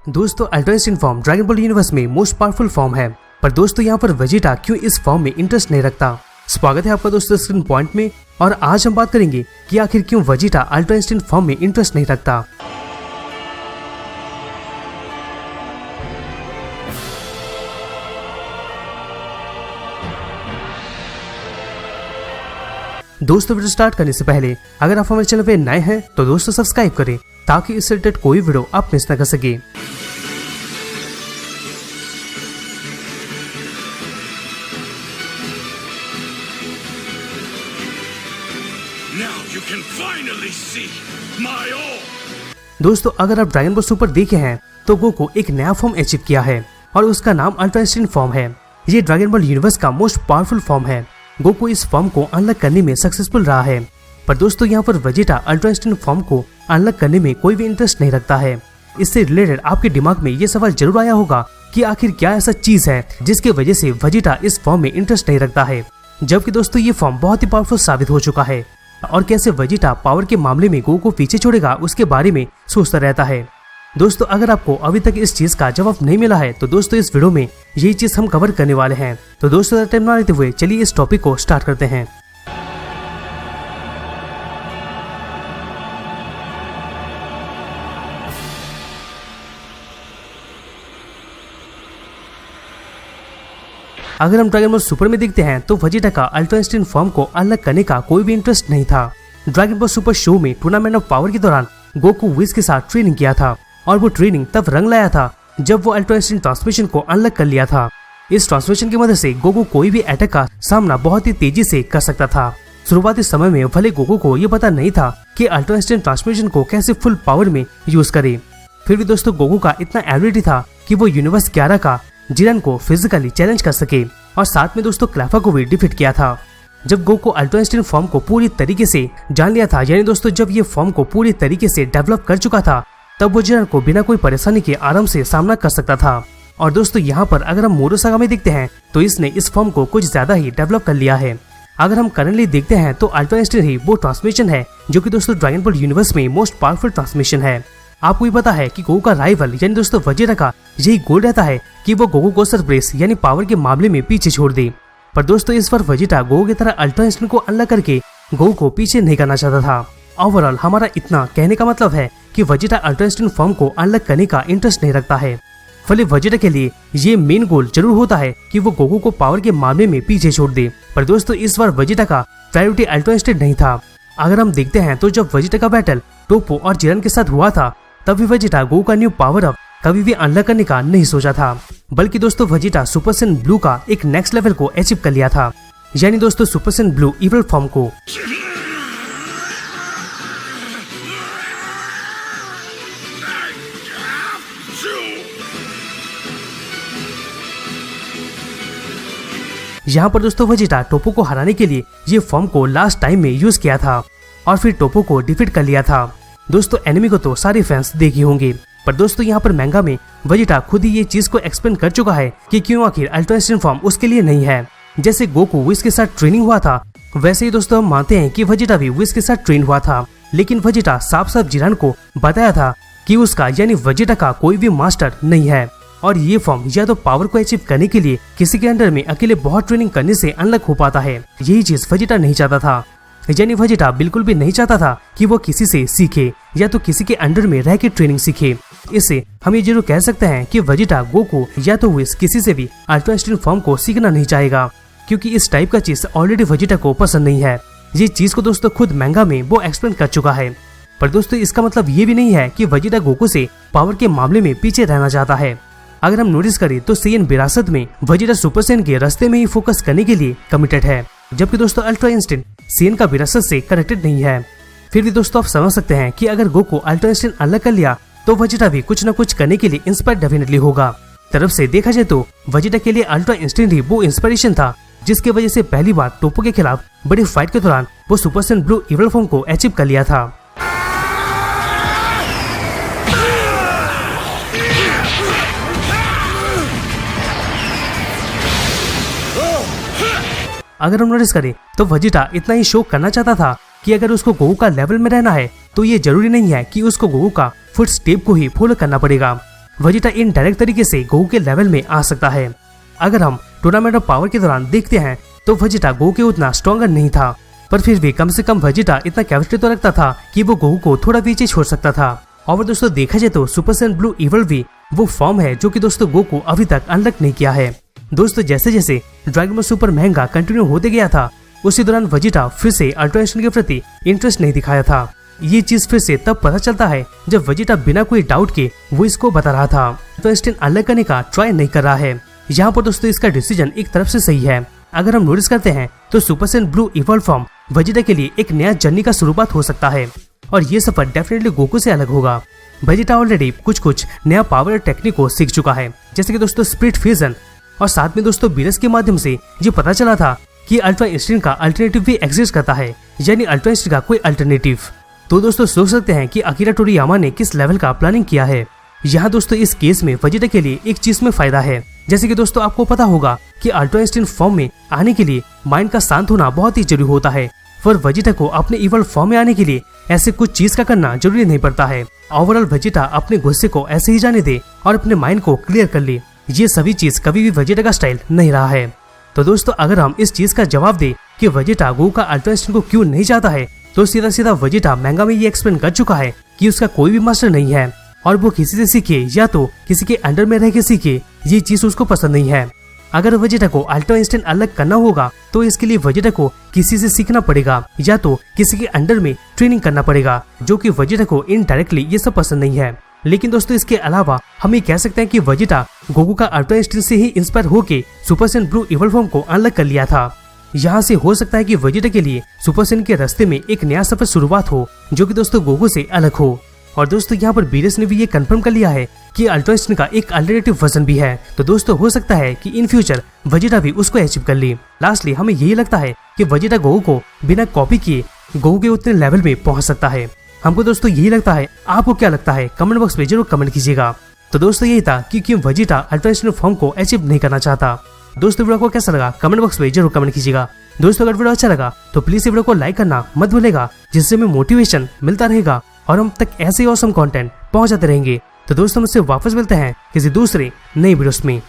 दोस्तों ultra instant form dragon ball universe में most powerful form है, पर दोस्तों यहाँ पर वेजिटा क्यों इस फॉर्म में इंटरेस्ट नहीं रखता। स्वागत है आपका दोस्तों स्क्रीन पॉइंट में, और आज हम बात करेंगे कि आखिर क्यों वेजिटा अल्ट्रा इंस्टेंट फॉर्म में इंटरेस्ट नहीं रखता। दोस्तों वीडियो स्टार्ट करने से पहले अगर आप हमारे चैनल पे नए हैं तो दोस्तों सब्सक्राइब करें ताकि इससे रिलेटेड कोई वीडियो आप मिस न कर सके। दोस्तों अगर आप ड्रैगन बॉल सुपर देखे हैं तो गोकू एक नया फॉर्म अचीव किया है और उसका नाम अल्ट्रा इंस्टेंट फॉर्म है। ये ड्रैगन बॉल यूनिवर्स का मोस्ट पावरफुल फॉर्म है। गोकू इस फॉर्म को अनलॉक करने में सक्सेसफुल रहा है, पर दोस्तों यहाँ पर वेजिटा अल्ट्रा इंस्टेंट फॉर्म को अनलॉक करने में कोई भी इंटरेस्ट नहीं रखता है। इससे रिलेटेड आपके दिमाग में ये सवाल जरूर आया होगा कि आखिर क्या ऐसा चीज है जिसकी वजह से वेजिटा इस फॉर्म में इंटरेस्ट नहीं रखता है, जबकि दोस्तों ये फॉर्म बहुत ही पावरफुल साबित हो चुका है। और कैसे वेजिटा पावर के मामले में गोकू को पीछे छोड़ेगा उसके बारे में सोचता रहता है। दोस्तों अगर आपको अभी तक इस चीज का जवाब नहीं मिला है तो दोस्तों इस वीडियो में यही चीज हम कवर करने वाले हैं। तो दोस्तों टाइम ना लेते हुए चलिए इस टॉपिक को स्टार्ट करते हैं। अगर हम ड्रैगन बॉल सुपर में देखते हैं तो वेजिटा का अल्ट्रा इंस्टेंट फॉर्म को अनलॉक करने का कोई भी इंटरेस्ट नहीं था। ड्रैगन बॉल सुपर शो में टूर्नामेंट ऑफ पावर के दौरान गोकू विज के साथ ट्रेनिंग किया था, और वो ट्रेनिंग तब रंग लाया था जब वो अल्ट्रा इंस्टेंट ट्रांसमिशन को अनलॉक कर लिया था। इस ट्रांसमिशन की मदद से गोकू कोई भी अटैक का सामना बहुत ही तेजी से कर सकता था। शुरुआती समय में भले गोकू को ये पता नहीं था कि अल्ट्रा इंस्टेंट ट्रांसमिशन को कैसे फुल पावर में यूज करे, फिर भी दोस्तों गोकू का इतना एबिलिटी था कि वो यूनिवर्स 11 का जिरन को फिजिकली चैलेंज कर सके, और साथ में दोस्तों क्लैफा को भी डिफीट किया था। जब गोकू अल्ट्रा इंस्टेंट फॉर्म को पूरी तरीके से जान लिया था, यानी दोस्तों जब ये फॉर्म को पूरी तरीके से डेवलप कर चुका था, तब वो जिरन को बिना कोई परेशानी के आराम से सामना कर सकता था। और दोस्तों यहाँ पर अगर हम मोरोसागा में देखते हैं तो इसने इस फॉर्म को कुछ ज्यादा ही डेवलप कर लिया है। अगर हम करंटली देखते हैं तो अल्ट्रा इंस्टेंट ही वो ट्रांसमिशन है जो कि दोस्तों ड्रैगन बॉल यूनिवर्स में मोस्ट पावरफुल ट्रांसमिशन है। आपको भी पता है कि गोकू का राइवल यानी दोस्तों वेजिटा का यही गोल रहता है कि वो गोकू को सरप्राइज यानी पावर के मामले में पीछे छोड़ दे, पर दोस्तों इस बार वेजिटा गोकू की तरह अल्ट्रा इंस्टेंट को अनलॉक करके गोकू को पीछे नहीं करना चाहता था। ओवरऑल हमारा इतना कहने का मतलब है कि वेजिटा अल्ट्रा इंस्टेंट फॉर्म को अनलॉक करने का इंटरेस्ट नहीं रखता है। भले वेजिटा के लिए ये मेन गोल जरूर होता है कि वो गोकू को पावर के मामले में पीछे छोड़ दे, पर दोस्तों इस बार वेजिटा का प्रायोरिटी अल्ट्रा इंस्टेंट नहीं था। अगर हम देखते हैं तो जब वेजिटा का बैटल टोपो और जिरन के साथ हुआ था तभी वेजिटा गोकू का न्यू पावर अप कभी भी अनलॉक करने का नहीं सोचा था, बल्कि दोस्तों वेजिटा सुपर सैयन ब्लू का एक नेक्स्ट लेवल को अचीव कर लिया था, यानी दोस्तों super Saiyan blue evil form को। यहाँ पर दोस्तों वेजिटा टोपो को हराने के लिए ये फॉर्म को लास्ट टाइम में यूज किया था और फिर टोपो को डिफीट कर लिया था। दोस्तों एनिमी को तो सारे फैंस देखे होंगे, पर दोस्तों यहाँ पर मैंगा में वेजिटा खुद ही ये चीज को एक्सप्लेन कर चुका है कि क्यों आखिर अल्ट्रा इंस्टेंट फॉर्म उसके लिए नहीं है। जैसे गोकू विज के साथ ट्रेनिंग हुआ था, वैसे ही दोस्तों हम मानते हैं कि वेजिटा भी विज के साथ ट्रेन हुआ था, लेकिन वेजिटा साफ साफ जिरान को बताया था कि उसका यानी वेजिटा का कोई भी मास्टर नहीं है, और ये फॉर्म या तो पावर को अचीव करने के लिए किसी के अंडर में अकेले बहुत ट्रेनिंग करने से अनलॉक हो पाता है। यही चीज वेजिटा नहीं चाहता था, यानी वेजिटा बिल्कुल भी नहीं चाहता था कि वो किसी से सीखे या तो किसी के अंडर में रह के ट्रेनिंग सीखे। इससे हम ये जरूर कह सकते हैं कि वेजिटा गोकू या तो विज किसी से भी अल्ट्रा इंस्टेंट फॉर्म को सीखना नहीं चाहेगा, क्योंकि इस टाइप का चीज ऑलरेडी वेजिटा को पसंद नहीं है। ये चीज को दोस्तों खुद मैंगा में वो एक्सप्लेन कर चुका है, पर दोस्तों इसका मतलब ये भी नहीं है कि वेजिटा गोकू से पावर के मामले में पीछे रहना चाहता है। अगर हम नोटिस करें तो सैयन विरासत में वेजिटा सुपर सैयन के रास्ते में ही फोकस करने के लिए कमिटेड है, जबकि दोस्तों अल्ट्रा इंस्टेंट सैयन का विरासत से कनेक्टेड नहीं है। फिर भी दोस्तों आप समझ सकते हैं कि अगर गोकू अल्ट्रा इंस्टेंट अनलॉक कर लिया तो वेजिटा भी कुछ न कुछ करने के लिए इंस्पायर डेफिनेटली होगा। तरफ से देखा जाए तो वेजिटा के लिए अल्ट्रा इंस्टेंट ही वो इंस्पिरेशन था जिसकी वजह से पहली बार टोपो के खिलाफ बड़ी फाइट के दौरान वो super Saiyan blue evil form को अचीव कर लिया था। अगर हम नोटिस करें तो वेजिटा इतना ही शो करना चाहता था कि अगर उसको गोकू का लेवल में रहना है तो ये जरूरी नहीं है कि उसको गोकू का फुट स्टेप को ही फॉलो करना पड़ेगा। वेजिटा इनडायरेक्ट तरीके से गोकू के लेवल में आ सकता है। अगर हम टूर्नामेंट ऑफ पावर के दौरान देखते हैं तो वेजिटा गोकू के उतना स्ट्रॉन्गर नहीं था, पर फिर भी कम से कम वेजिटा इतना कैपेसिटी तो रखता था कि वो गोकू को थोड़ा पीछे छोड़ सकता था। और दोस्तों देखा जाए तो सुपर सैयन ब्लू इवोल्व भी वो फॉर्म है जो कि दोस्तों गोकू अभी तक अनलॉक नहीं किया है। दोस्तों जैसे जैसे ड्रैगन बॉल सुपर महंगा कंटिन्यू होते गया था, उसी दौरान वेजिटा फिर से अल्ट्रा इंस्टेंट के प्रति इंटरेस्ट नहीं दिखाया था। ये चीज फिर से तब पता चलता है जब वेजिटा बिना कोई डाउट के वो इसको बता रहा था अल्ट्रा इंस्टेंट अलग करने का ट्राई नहीं कर रहा है। यहाँ पर दोस्तों इसका डिसीजन एक तरफ से सही है। अगर हम नोटिस करते हैं तो super Saiyan blue evolve form Vegeta के लिए एक नया जर्नी का शुरुआत हो सकता है और ये सफर डेफिनेटली गोकू से अलग होगा। वेजिटा ऑलरेडी कुछ नया पावर टेक्निक को सीख चुका है, जैसे कि दोस्तों स्प्लिट फ्यूजन, और साथ में दोस्तों बीरस के माध्यम से ये पता चला था कि अल्ट्रा इंस्टेंट का अल्टरनेटिव भी एग्जिस्ट करता है, यानी अल्ट्रा इंस्टेंट का कोई अल्टरनेटिव। तो दोस्तों सोच सकते हैं कि अकीरा टोरियामा ने किस लेवल का प्लानिंग किया है। यहाँ दोस्तों इस केस में वेजिटा के लिए एक चीज में फायदा है, जैसे कि दोस्तों आपको पता होगा कि अल्ट्रा इंस्टेंट फॉर्म में आने के लिए माइंड का शांत होना बहुत ही जरूरी होता है, पर वेजिटा को अपने इवल फॉर्म में आने के लिए ऐसे कुछ चीज का करना जरूरी नहीं पड़ता है। ओवरऑल वेजिटा अपने गुस्से को ऐसे ही जाने दे और अपने माइंड को क्लियर कर ले, ये सभी चीज कभी भी वेजिटा का स्टाइल नहीं रहा है। तो दोस्तों अगर हम इस चीज का जवाब दे कि वेजिटा गोकू का अल्ट्रा इंस्टेंट को क्यों नहीं चाहता है, तो सीधा सीधा वेजिटा मैंगा में ये एक्सप्लेन कर चुका है कि उसका कोई भी मास्टर नहीं है और वो किसी से सीखे या तो किसी के अंडर में रह के सीखे, ये चीज उसको पसंद नहीं है। अगर वेजिटा को अल्ट्रा इंस्टेंट अलग करना होगा तो इसके लिए वेजिटा को किसी से सीखना पड़ेगा या तो किसी के अंडर में ट्रेनिंग करना पड़ेगा, जो कि वेजिटा को इनडायरेक्टली ये सब पसंद नहीं है। लेकिन दोस्तों इसके अलावा हम ये कह सकते हैं कि वेजिटा गोकू का अल्ट्रा इंस्टेंट से ही इंस्पायर होके super Saiyan blue evil form को अनलॉक कर लिया था। यहाँ से हो सकता है कि वेजिटा के लिए सुपर सैयन के रास्ते में एक नया सफर शुरुआत हो, जो कि दोस्तों गोकू से अलग हो। और दोस्तों यहाँ पर बीरस ने भी ये कंफर्म कर लिया है कि अल्ट्रा इंस्टेंट का एक अल्टरनेटिव वर्जन भी है, तो दोस्तों हो सकता है कि इन फ्यूचर वेजिटा भी उसको अचीव कर ले। लास्टली हमें यही लगता है कि वेजिटा गोकू को बिना कॉपी किए गोकू के उतने लेवल में पहुंच सकता है। हमको दोस्तों यही लगता है, आपको क्या लगता है कमेंट बॉक्स में जरूर कमेंट कीजिएगा। तो दोस्तों यही था कि क्यों वेजिटा अल्ट्रा इंस्टेंट फॉर्म को अचीव नहीं करना चाहता। दोस्तों वीडियो को कैसा लगा कमेंट बॉक्स में जरूर कमेंट कीजिएगा। दोस्तों अगर वीडियो अच्छा लगा तो प्लीज वीडियो को लाइक करना मत भूलेगा, जिससे हमें मोटिवेशन मिलता रहेगा और हम तक ऐसे ही ऑसम कंटेंट पहुंचाते रहेंगे। तो दोस्तों मुझसे वापस मिलते हैं किसी दूसरे नई वीडियोस में।